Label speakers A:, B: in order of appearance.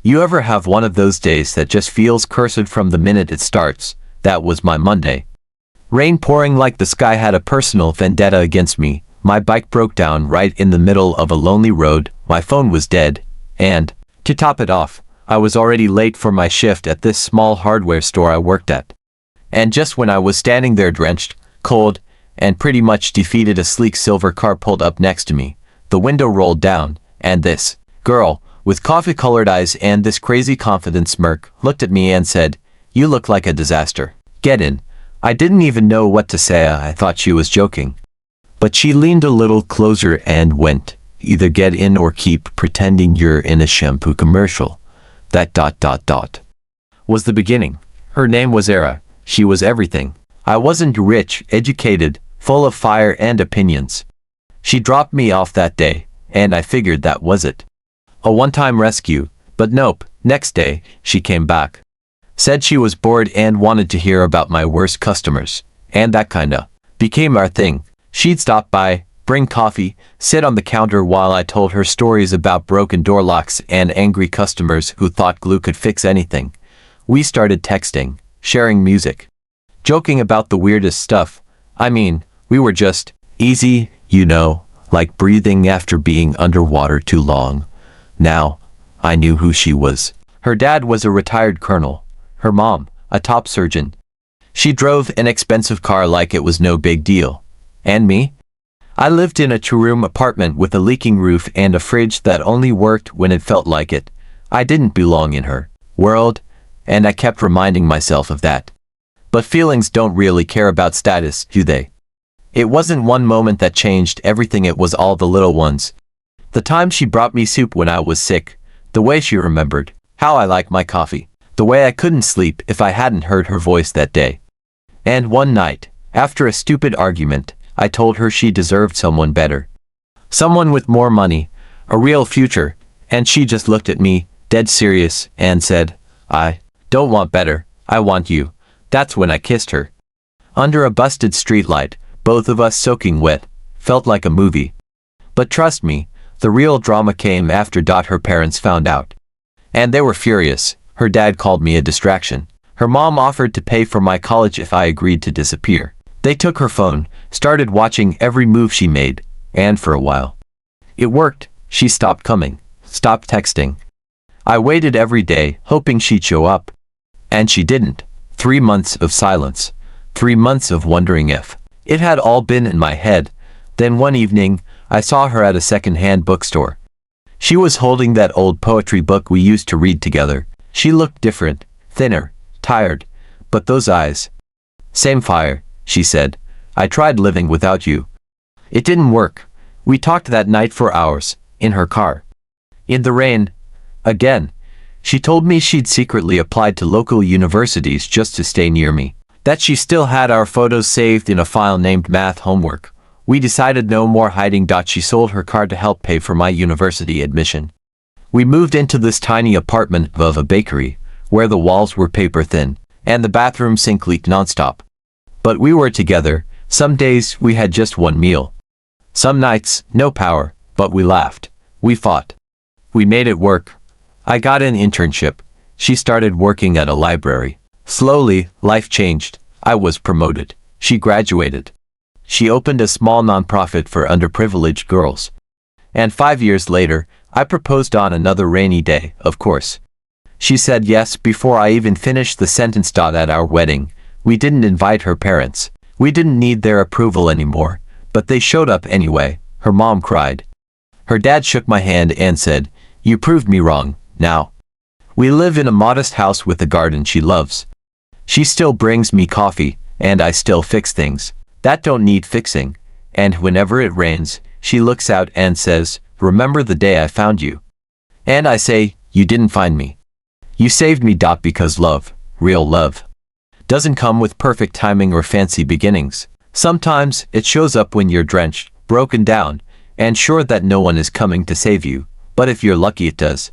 A: You ever have one of those days that just feels cursed from the minute it starts? That was my Monday. Rain pouring like the sky had a personal vendetta against me. My bike broke down right in the middle of a lonely road, my phone was dead, and, to top it off, I was already late for my shift at this small hardware store I worked at. And just when I was standing there drenched, cold, and pretty much defeated, a sleek silver car pulled up next to me. The window rolled down, and this girl, with coffee-colored eyes and this crazy confident smirk, looked at me and said, "You look like a disaster. Get in." I didn't even know what to say. I thought she was joking. But she leaned a little closer and went, "Either get in or keep pretending you're in a shampoo commercial." That ... was the beginning. Her name was Era. She was everything. I wasn't rich, educated, full of fire and opinions. She dropped me off that day, and I figured that was it. A one-time rescue, but nope. Next day, she came back. Said she was bored and wanted to hear about my worst customers, and that kinda became our thing. She'd stop by, bring coffee, sit on the counter while I told her stories about broken door locks and angry customers who thought glue could fix anything. We started texting, sharing music, joking about the weirdest stuff. I mean, we were just easy, you know, like breathing after being underwater too long. Now, I knew who she was. Her dad was a retired colonel. Her mom, a top surgeon. She drove an expensive car like it was no big deal. And me? I lived in a two-room apartment with a leaking roof and a fridge that only worked when it felt like it. I didn't belong in her world, and I kept reminding myself of that. But feelings don't really care about status, do they? It wasn't one moment that changed everything, it was all the little ones. The time she brought me soup when I was sick, the way she remembered how I like my coffee, the way I couldn't sleep if I hadn't heard her voice that day. And one night, after a stupid argument, I told her she deserved someone better. Someone with more money, a real future, and she just looked at me, dead serious, and said, "I don't want better, I want you." That's when I kissed her. Under a busted streetlight, both of us soaking wet, felt like a movie. But trust me, the real drama came after. Her parents found out. And they were furious. Her dad called me a distraction. Her mom offered to pay for my college if I agreed to disappear. They took her phone, started watching every move she made, and for a while, it worked. She stopped coming, stopped texting. I waited every day, hoping she'd show up. And she didn't. 3 months of silence. 3 months of wondering if it had all been in my head. Then one evening, I saw her at a second-hand bookstore. She was holding that old poetry book we used to read together. She looked different, thinner, tired, but those eyes. "Same fire," she said. "I tried living without you. It didn't work." We talked that night for hours, in her car. In the rain. Again. She told me she'd secretly applied to local universities just to stay near me. That she still had our photos saved in a file named Math Homework. We decided no more hiding. She sold her car to help pay for my university admission. We moved into this tiny apartment above a bakery, where the walls were paper thin, and the bathroom sink leaked nonstop. But we were together. Some days we had just one meal. Some nights, no power, but we laughed. We fought. We made it work. I got an internship. She started working at a library. Slowly, life changed. I was promoted. She graduated. She opened a small nonprofit for underprivileged girls. And 5 years later, I proposed on another rainy day, of course. She said yes before I even finished the sentence. At our wedding, we didn't invite her parents. We didn't need their approval anymore, but they showed up anyway. Her mom cried. Her dad shook my hand and said, "You proved me wrong, now." We live in a modest house with a garden she loves. She still brings me coffee, and I still fix things that don't need fixing. And whenever it rains, she looks out and says, "Remember the day I found you?" And I say, "You didn't find me. You saved me." Because love, real love, doesn't come with perfect timing or fancy beginnings. Sometimes it shows up when you're drenched, broken down, and sure that no one is coming to save you. But if you're lucky, it does.